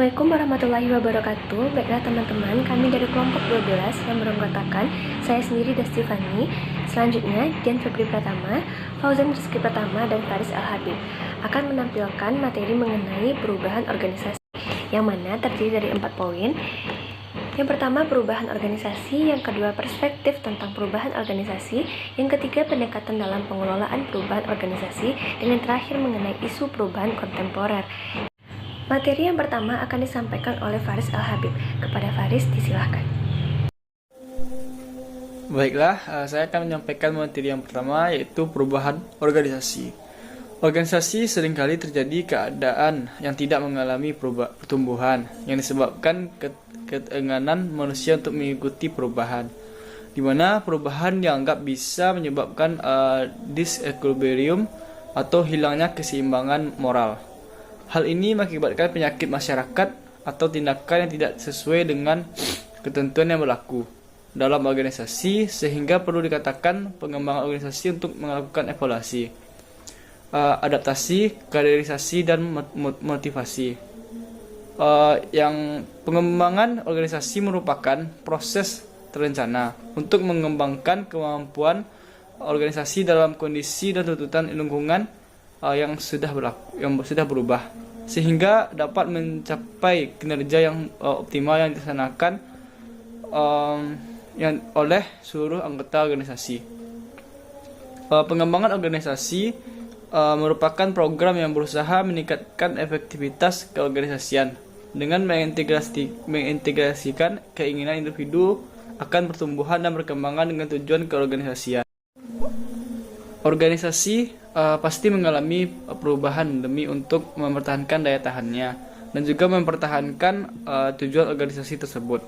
Assalamualaikum warahmatullahi wabarakatuh. Baiklah teman-teman, kami dari kelompok 12 yang beranggotakan saya sendiri Destifani, selanjutnya Dian Febri Pratama, Fauzan Rizky Pratama, dan Faris Al-Habib akan menampilkan materi mengenai perubahan organisasi yang mana terdiri dari 4 poin. Yang pertama, perubahan organisasi. Yang kedua, perspektif tentang perubahan organisasi. Yang ketiga, pendekatan dalam pengelolaan perubahan organisasi. Dan yang terakhir, mengenai isu perubahan kontemporer. Materi yang pertama akan disampaikan oleh Faris Al-Habib. Kepada Faris, disilahkan. Baiklah, saya akan menyampaikan materi yang pertama, yaitu perubahan organisasi. Organisasi seringkali terjadi keadaan yang tidak mengalami pertumbuhan yang disebabkan keengganan manusia untuk mengikuti perubahan, di mana perubahan dianggap bisa menyebabkan disequilibrium atau hilangnya keseimbangan moral. Hal ini mengakibatkan penyakit masyarakat atau tindakan yang tidak sesuai dengan ketentuan yang berlaku dalam organisasi, sehingga perlu dikatakan pengembangan organisasi untuk melakukan evaluasi, adaptasi, kaderisasi, dan motivasi. Yang pengembangan organisasi merupakan proses terencana untuk mengembangkan kemampuan organisasi dalam kondisi dan tuntutan lingkungan yang sudah berubah, sehingga dapat mencapai kinerja yang optimal yang dilaksanakan oleh seluruh anggota organisasi. Pengembangan organisasi merupakan program yang berusaha meningkatkan efektivitas keorganisasian dengan mengintegrasikan keinginan individu akan pertumbuhan dan perkembangan dengan tujuan keorganisasian. Organisasi pasti mengalami perubahan demi untuk mempertahankan daya tahannya dan juga mempertahankan tujuan organisasi tersebut.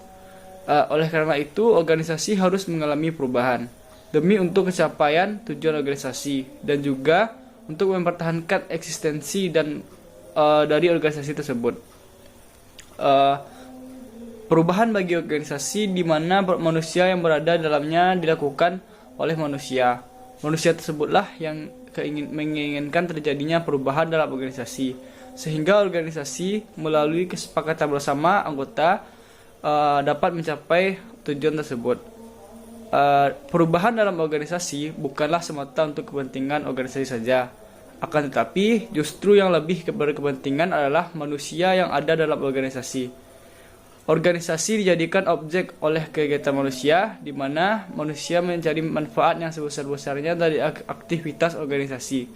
Oleh karena itu, organisasi harus mengalami perubahan demi untuk pencapaian tujuan organisasi dan juga untuk mempertahankan eksistensi dan dari organisasi tersebut. Perubahan bagi organisasi di mana manusia yang berada dalamnya dilakukan oleh manusia. Manusia tersebutlah yang menginginkan terjadinya perubahan dalam organisasi, sehingga organisasi melalui kesepakatan bersama anggota dapat mencapai tujuan tersebut. Perubahan dalam organisasi bukanlah semata untuk kepentingan organisasi saja, akan tetapi justru yang lebih berkepentingan adalah manusia yang ada dalam organisasi. Organisasi dijadikan objek oleh kegiatan manusia, di mana manusia mencari manfaat yang sebesar-besarnya dari aktivitas organisasi.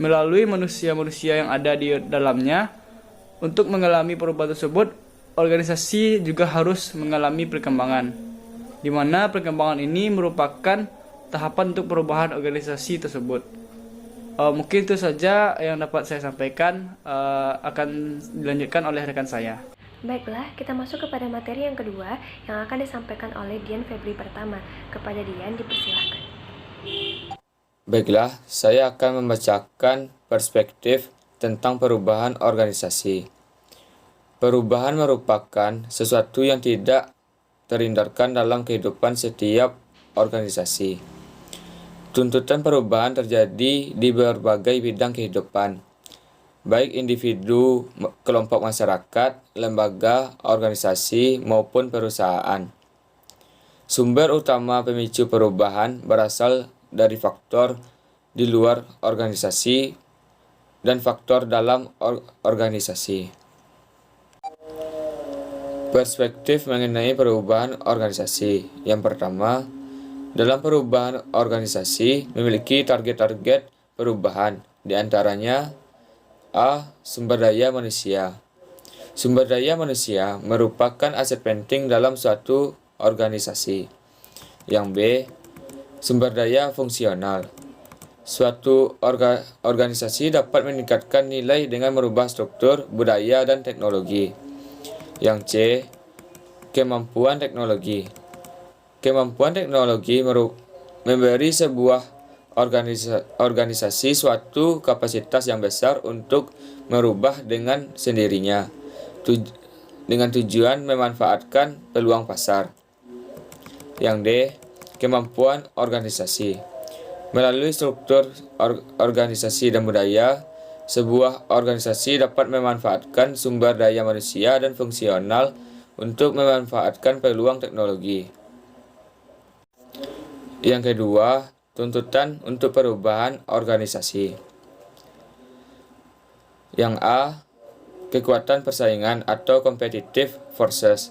Melalui manusia-manusia yang ada di dalamnya, untuk mengalami perubahan tersebut, organisasi juga harus mengalami perkembangan, di mana perkembangan ini merupakan tahapan untuk perubahan organisasi tersebut. Mungkin itu saja yang dapat saya sampaikan, akan dilanjutkan oleh rekan saya. Baiklah, kita masuk kepada materi yang kedua yang akan disampaikan oleh Dian Febri Pratama. Kepada Dian, dipersilahkan. Baiklah, saya akan membacakan perspektif tentang perubahan organisasi. Perubahan merupakan sesuatu yang tidak terhindarkan dalam kehidupan setiap organisasi. Tuntutan perubahan terjadi di berbagai bidang kehidupan, baik individu, kelompok masyarakat, lembaga, organisasi, maupun perusahaan. Sumber utama pemicu perubahan berasal dari faktor di luar organisasi dan faktor dalam organisasi. Perspektif mengenai perubahan organisasi. Yang pertama, dalam perubahan organisasi memiliki target-target perubahan, di antaranya A. Sumber daya manusia. Sumber daya manusia merupakan aset penting dalam suatu organisasi. Yang B. Sumber daya fungsional. Suatu organisasi dapat meningkatkan nilai dengan merubah struktur, budaya, dan teknologi. Yang C. Kemampuan teknologi. Kemampuan teknologi memberi sebuah organisasi suatu kapasitas yang besar untuk merubah dengan sendirinya, dengan tujuan memanfaatkan peluang pasar. Yang D. Kemampuan organisasi. Melalui struktur organisasi dan budaya, Sebuah organisasi dapat memanfaatkan sumber daya manusia dan fungsional untuk memanfaatkan peluang teknologi. Yang kedua, tuntutan untuk perubahan organisasi. Yang A, kekuatan persaingan atau competitive forces.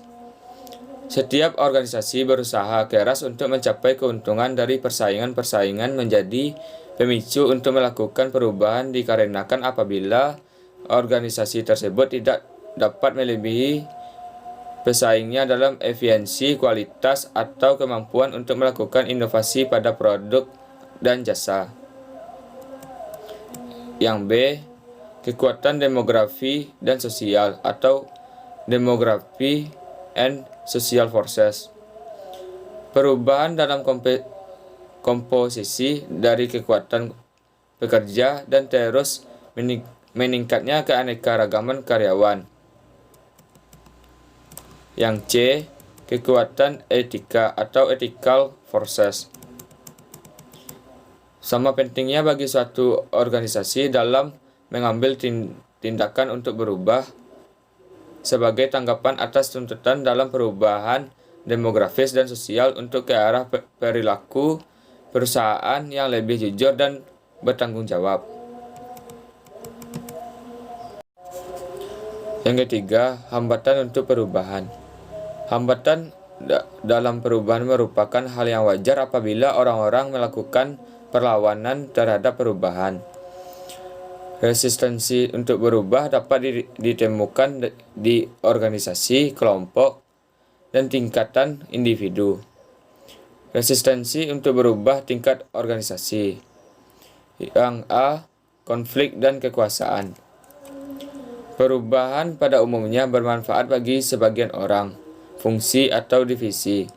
Setiap organisasi berusaha keras untuk mencapai keuntungan dari persaingan menjadi pemicu untuk melakukan perubahan dikarenakan apabila organisasi tersebut tidak dapat melebihi pesaingnya dalam efisiensi, kualitas, atau kemampuan untuk melakukan inovasi pada produk dan jasa. Yang B, kekuatan demografi dan sosial atau demography and social forces. Perubahan dalam komposisi dari kekuatan pekerja dan terus meningkatnya keanekaragaman karyawan. Yang C, kekuatan etika atau ethical forces. Sama pentingnya bagi suatu organisasi dalam mengambil tindakan untuk berubah sebagai tanggapan atas tuntutan dalam perubahan demografis dan sosial untuk ke arah perilaku perusahaan yang lebih jujur dan bertanggung jawab. Yang ketiga, hambatan untuk perubahan. Hambatan dalam perubahan merupakan hal yang wajar apabila orang-orang melakukan perlawanan terhadap perubahan. Resistensi untuk berubah dapat ditemukan di organisasi, kelompok, dan tingkatan individu. Resistensi untuk berubah tingkat organisasi. Yang A, konflik dan kekuasaan. Perubahan pada umumnya bermanfaat bagi sebagian orang, fungsi atau divisi.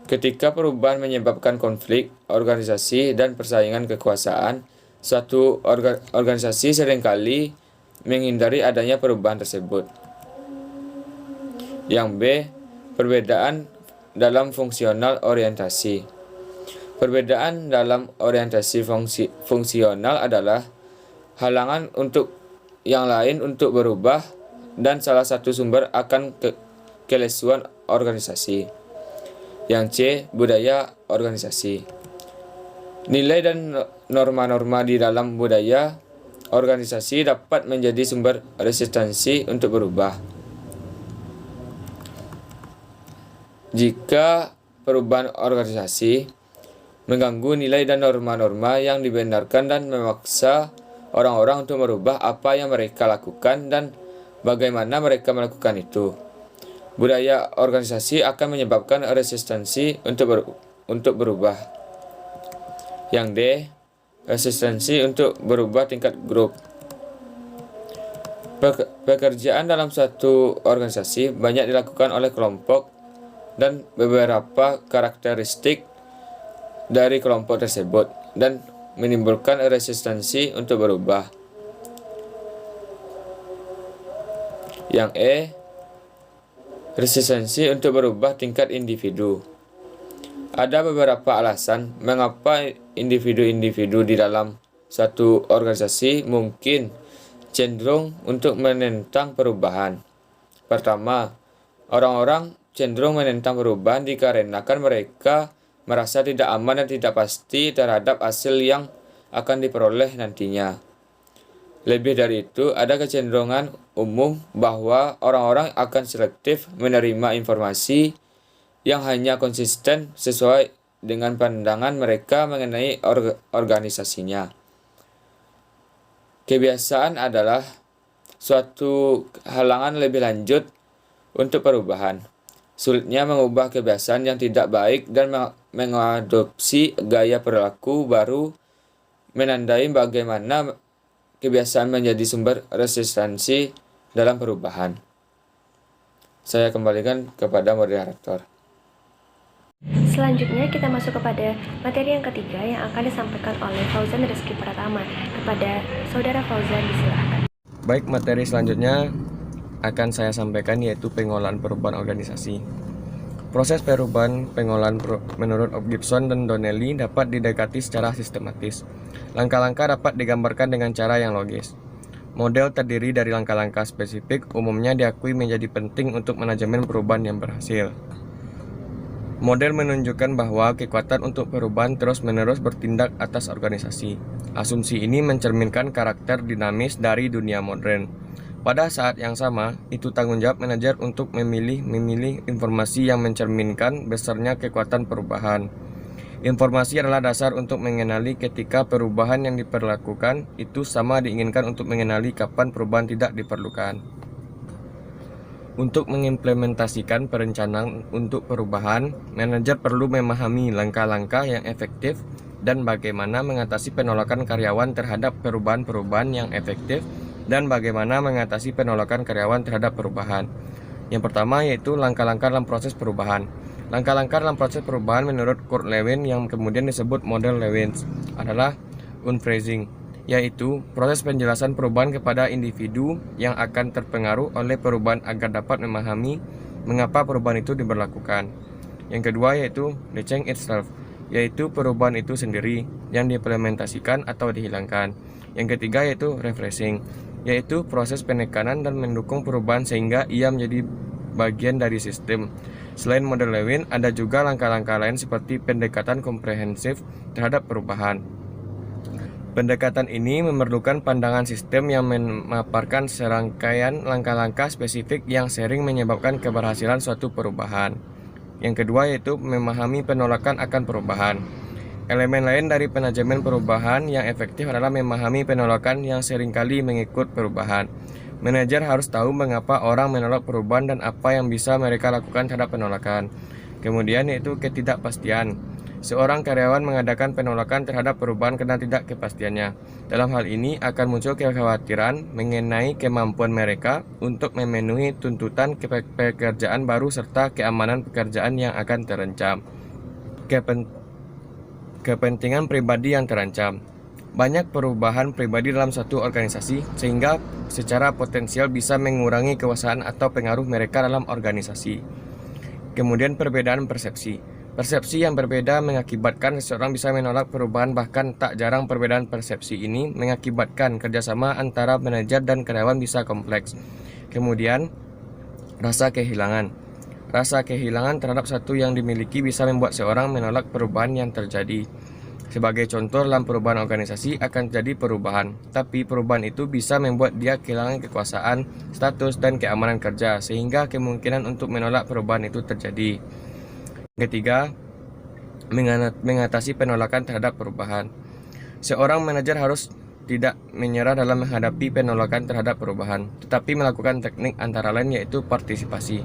Ketika perubahan menyebabkan konflik, organisasi, dan persaingan kekuasaan, suatu organisasi seringkali menghindari adanya perubahan tersebut. Yang B, perbedaan dalam fungsional orientasi. Perbedaan dalam orientasi fungsional adalah halangan untuk yang lain untuk berubah dan salah satu sumber akan kelesuan organisasi. Yang C, budaya organisasi. Nilai dan norma-norma di dalam budaya organisasi dapat menjadi sumber resistensi untuk berubah. Jika perubahan organisasi mengganggu nilai dan norma-norma yang dibenarkan dan memaksa orang-orang untuk merubah apa yang mereka lakukan dan bagaimana mereka melakukan itu, budaya organisasi akan menyebabkan resistensi untuk berubah. Yang D, resistensi untuk berubah tingkat grup. Pekerjaan dalam suatu organisasi banyak dilakukan oleh kelompok dan beberapa karakteristik dari kelompok tersebut dan menimbulkan resistensi untuk berubah. Yang E, resistensi untuk berubah tingkat individu. Ada beberapa alasan mengapa individu-individu di dalam suatu organisasi mungkin cenderung untuk menentang perubahan. Pertama, orang-orang cenderung menentang perubahan dikarenakan mereka merasa tidak aman dan tidak pasti terhadap hasil yang akan diperoleh nantinya. Lebih dari itu, ada kecenderungan umum bahwa orang-orang akan selektif menerima informasi yang hanya konsisten sesuai dengan pandangan mereka mengenai organisasinya. Kebiasaan adalah suatu halangan lebih lanjut untuk perubahan. Sulitnya mengubah kebiasaan yang tidak baik dan mengadopsi gaya perilaku baru menandai bagaimana kebiasaan menjadi sumber resistensi dalam perubahan. Saya kembalikan kepada moderator. Selanjutnya kita masuk kepada materi yang ketiga yang akan disampaikan oleh Fauzan Rizky Pratama. Kepada Saudara Fauzan disilahkan. Baik, materi selanjutnya akan saya sampaikan yaitu pengolahan perubahan organisasi. Proses perubahan pengolahan menurut Gibson dan Donnelly dapat didekati secara sistematis. Langkah-langkah dapat digambarkan dengan cara yang logis. Model terdiri dari langkah-langkah spesifik umumnya diakui menjadi penting untuk manajemen perubahan yang berhasil. Model menunjukkan bahwa kekuatan untuk perubahan terus-menerus bertindak atas organisasi. Asumsi ini mencerminkan karakter dinamis dari dunia modern. Pada saat yang sama, itu tanggung jawab manajer untuk memilih informasi yang mencerminkan besarnya kekuatan perubahan. Informasi adalah dasar untuk mengenali ketika perubahan yang diperlakukan itu sama diinginkan untuk mengenali kapan perubahan tidak diperlukan. Untuk mengimplementasikan perencanaan untuk perubahan, manajer perlu memahami langkah-langkah yang efektif dan bagaimana mengatasi penolakan karyawan terhadap perubahan-perubahan yang efektif dan bagaimana mengatasi penolakan karyawan terhadap perubahan. Yang pertama yaitu langkah-langkah dalam proses perubahan. Langkah-langkah dalam proses perubahan menurut Kurt Lewin yang kemudian disebut model Lewin adalah unphrasing, yaitu proses penjelasan perubahan kepada individu yang akan terpengaruh oleh perubahan agar dapat memahami mengapa perubahan itu diberlakukan. Yang kedua yaitu the change itself, yaitu perubahan itu sendiri yang diimplementasikan atau dihilangkan. Yang ketiga yaitu refreshing, yaitu proses penekanan dan mendukung perubahan sehingga ia menjadi bagian dari sistem. Selain model Lewin, ada juga langkah-langkah lain seperti pendekatan komprehensif terhadap perubahan. Pendekatan ini memerlukan pandangan sistem yang memaparkan serangkaian langkah-langkah spesifik yang sering menyebabkan keberhasilan suatu perubahan. Yang kedua yaitu memahami penolakan akan perubahan. Elemen lain dari manajemen perubahan yang efektif adalah memahami penolakan yang seringkali mengikut perubahan. Manajer harus tahu mengapa orang menolak perubahan dan apa yang bisa mereka lakukan terhadap penolakan. Kemudian yaitu ketidakpastian. Seorang karyawan mengadakan penolakan terhadap perubahan karena tidak kepastiannya. Dalam hal ini akan muncul kekhawatiran mengenai kemampuan mereka untuk memenuhi tuntutan pekerjaan baru serta keamanan pekerjaan yang akan terancam. Kepentingan pribadi yang terancam. Banyak perubahan pribadi dalam suatu organisasi sehingga secara potensial bisa mengurangi kekuasaan atau pengaruh mereka dalam organisasi. Kemudian perbedaan persepsi. Persepsi yang berbeda mengakibatkan seseorang bisa menolak perubahan, bahkan tak jarang perbedaan persepsi ini mengakibatkan kerjasama antara manajer dan karyawan bisa kompleks. Kemudian rasa kehilangan. Rasa kehilangan terhadap satu yang dimiliki bisa membuat seorang menolak perubahan yang terjadi. Sebagai contoh, dalam perubahan organisasi akan terjadi perubahan, tapi perubahan itu bisa membuat dia kehilangan kekuasaan, status, dan keamanan kerja, sehingga kemungkinan untuk menolak perubahan itu terjadi. Ketiga, mengatasi penolakan terhadap perubahan. Seorang manajer harus tidak menyerah dalam menghadapi penolakan terhadap perubahan, tetapi melakukan teknik antara lain yaitu partisipasi.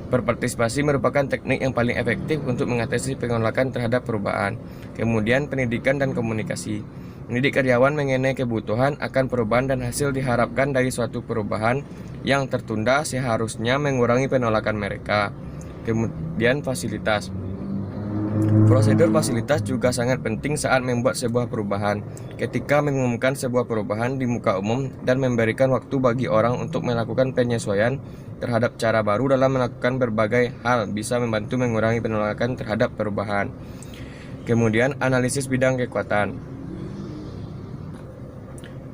Berpartisipasi merupakan teknik yang paling efektif untuk mengatasi penolakan terhadap perubahan. Kemudian pendidikan dan komunikasi. Mendidik karyawan mengenai kebutuhan akan perubahan dan hasil diharapkan dari suatu perubahan yang tertunda seharusnya mengurangi penolakan mereka. Kemudian fasilitas. Prosedur fasilitas juga sangat penting saat membuat sebuah perubahan. Ketika mengumumkan sebuah perubahan di muka umum dan memberikan waktu bagi orang untuk melakukan penyesuaian terhadap cara baru dalam melakukan berbagai hal bisa membantu mengurangi penolakan terhadap perubahan. Kemudian analisis bidang kekuatan.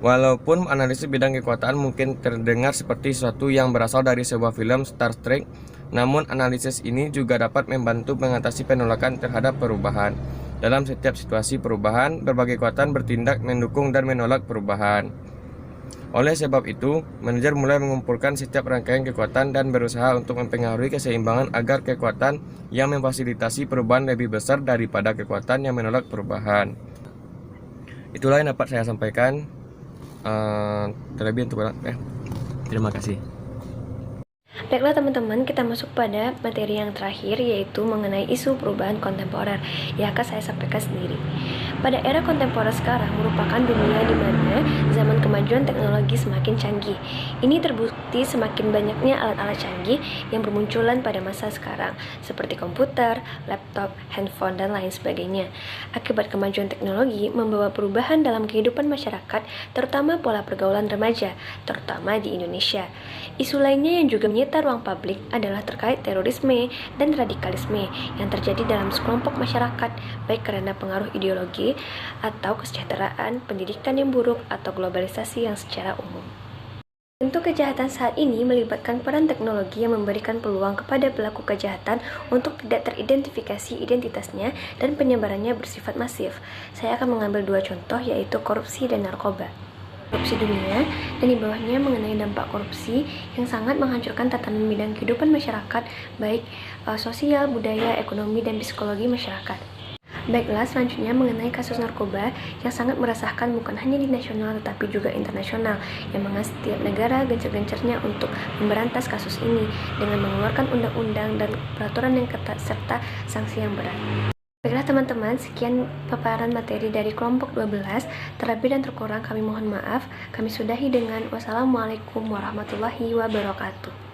Walaupun analisis bidang kekuatan mungkin terdengar seperti sesuatu yang berasal dari sebuah film Star Trek, namun analisis ini juga dapat membantu mengatasi penolakan terhadap perubahan. Dalam setiap situasi perubahan, berbagai kekuatan bertindak mendukung dan menolak perubahan. Oleh sebab itu, manajer mulai mengumpulkan setiap rangkaian kekuatan dan berusaha untuk mempengaruhi keseimbangan agar kekuatan yang memfasilitasi perubahan lebih besar daripada kekuatan yang menolak perubahan. Itulah yang dapat saya sampaikan. Terlebih untuk terima kasih. Baiklah teman-teman, kita masuk pada materi yang terakhir yaitu mengenai isu perubahan kontemporer yang akan saya sampaikan sendiri. Pada era kontemporer sekarang merupakan dunia di mana zaman kemajuan teknologi semakin canggih. Ini terbukti semakin banyaknya alat-alat canggih yang bermunculan pada masa sekarang, seperti komputer, laptop, handphone, dan lain sebagainya. Akibat kemajuan teknologi membawa perubahan dalam kehidupan masyarakat, terutama pola pergaulan remaja, terutama di Indonesia. Isu lainnya yang juga menyita ruang publik adalah terkait terorisme dan radikalisme yang terjadi dalam sekelompok masyarakat, baik karena pengaruh ideologi atau kesejahteraan, pendidikan yang buruk, atau globalisasi yang secara umum. Bentuk kejahatan saat ini melibatkan peran teknologi yang memberikan peluang kepada pelaku kejahatan untuk tidak teridentifikasi identitasnya dan penyebarannya bersifat masif. Saya akan mengambil dua contoh, yaitu korupsi dan narkoba. Korupsi dunia, dan di bawahnya mengenai dampak korupsi yang sangat menghancurkan tatanan bidang kehidupan masyarakat, baik sosial, budaya, ekonomi, dan psikologi masyarakat. Baiklah, selanjutnya mengenai kasus narkoba yang sangat meresahkan bukan hanya di nasional tetapi juga internasional, yang mana setiap negara gencar-gencarnya untuk memberantas kasus ini dengan mengeluarkan undang-undang dan peraturan yang ketat serta sanksi yang berat. Baiklah teman-teman, sekian paparan materi dari kelompok 12. Terlebih dan terkurang kami mohon maaf. Kami sudahi dengan wassalamualaikum warahmatullahi wabarakatuh.